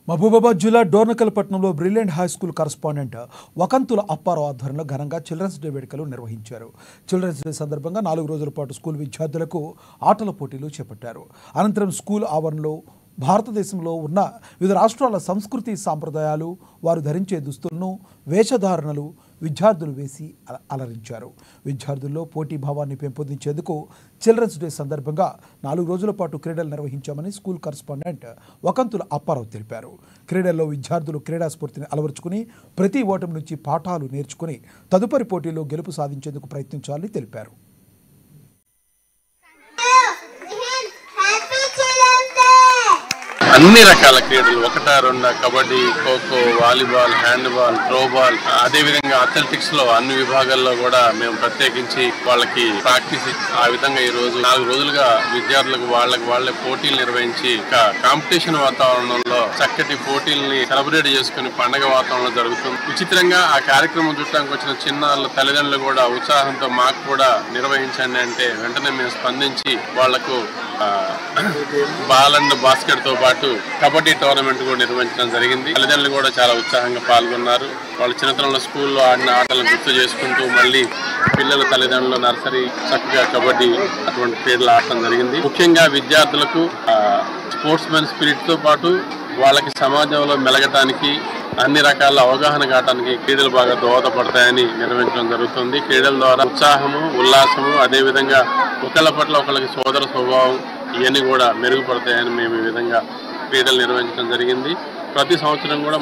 మహబూబాబాద్ జిల్లా డోర్నకల్పట్నంలో brilliant high school correspondent Vakantula Apparao ఆధ్వర్యంలో ఘనంగా చిల్డ్రన్స్ డే వేడుకలు నిర్వహించారు. చిల్డ్రన్స్ డే సందర్భంగా 4 రోజుల పాటు స్కూల్ విద్యార్థులకు ఆటల పోటీలు చేపట్టారు. అనంతరం స్కూల్ ఆవరణలో భారతదేశంలో ఉన్న వివిధ రాష్ట్రాల సంస్కృతి సాంప్రదాయాలు, వారు ధరించే దుస్తులను, వేషధారణలు విద్యార్థులు వేసి అలరించారు. విద్యార్థుల్లో పోటీ భావాన్ని పెంపొందించేందుకు చిల్డ్రన్స్ డే సందర్భంగా 4 రోజుల పాటు క్రీడలు నిర్వహించామని స్కూల్ కరస్పాండెంట్ వకంతుల అప్పారావు తెలిపారు. క్రీడల్లో విద్యార్థులు క్రీడా స్ఫూర్తిని అలవర్చుకుని ప్రతి ఓటమి నుంచి పాఠాలు నేర్చుకుని తదుపరి పోటీలో గెలుపు సాధించేందుకు ప్రయత్నించాలని తెలిపారు. అన్ని రకాల క్రీడలు ఒకటా రెండా kabaddi, kho kho, volleyball, handball, throwball, అదేవిధంగా అథ్లెటిక్స్ లో అన్ని విభాగాల్లో కూడా మేము ప్రత్యేకించి వాళ్ళకి ప్రాక్టీస్ ఆ విధంగా ఈ రోజు 4 రోజులుగా విద్యార్థులకు వాళ్ళే పోటీలు నిర్వహించి కాంపిటీషన్ వాతావరణంలో చక్కటి పోటీల్ని సెలబ్రేట్ చేసుకుని పండగ వాతావరణంలో జరుగుతుంది. విచిత్రంగా ఆ కార్యక్రమం చుట్టానికి వచ్చిన చిన్నారుల తల్లిదండ్రులు కూడా ఉత్సాహంతో మాకు కూడా నిర్వహించండి అంటే వెంటనే మేము స్పందించి వాళ్లకు బాల్ అండ్ బాస్కెట్ తో పాటు కబడ్డీ టోర్నమెంట్ కూడా నిర్వహించడం జరిగింది. తల్లిదండ్రులు కూడా చాలా ఉత్సాహంగా పాల్గొన్నారు. వాళ్ళ చిన్నతనంలో స్కూల్లో ఆడిన ఆటలను గుర్తు చేసుకుంటూ మళ్ళీ పిల్లల తల్లిదండ్రులు నర్సరీ చక్కగా కబడ్డీ అటువంటి క్రీడలు ఆడటం జరిగింది. ముఖ్యంగా విద్యార్థులకు స్పోర్ట్స్ మెన్ స్పిరిట్ తో పాటు వాళ్ళకి సమాజంలో మెలగటానికి అన్ని రకాల అవగాహన కావడానికి క్రీడలు బాగా దోహదపడతాయని నిర్వహించడం జరుగుతుంది. క్రీడల ద్వారా ఉత్సాహము, ఉల్లాసము, అదేవిధంగా ఒకళ్ళ పట్ల ఒకళ్ళకి సోదర స్వభావం ఇవన్నీ కూడా మెరుగుపడతాయని మేము ఈ విధంగా క్రీడలు నిర్వహించడం జరిగింది. ప్రతి సంవత్సరం కూడా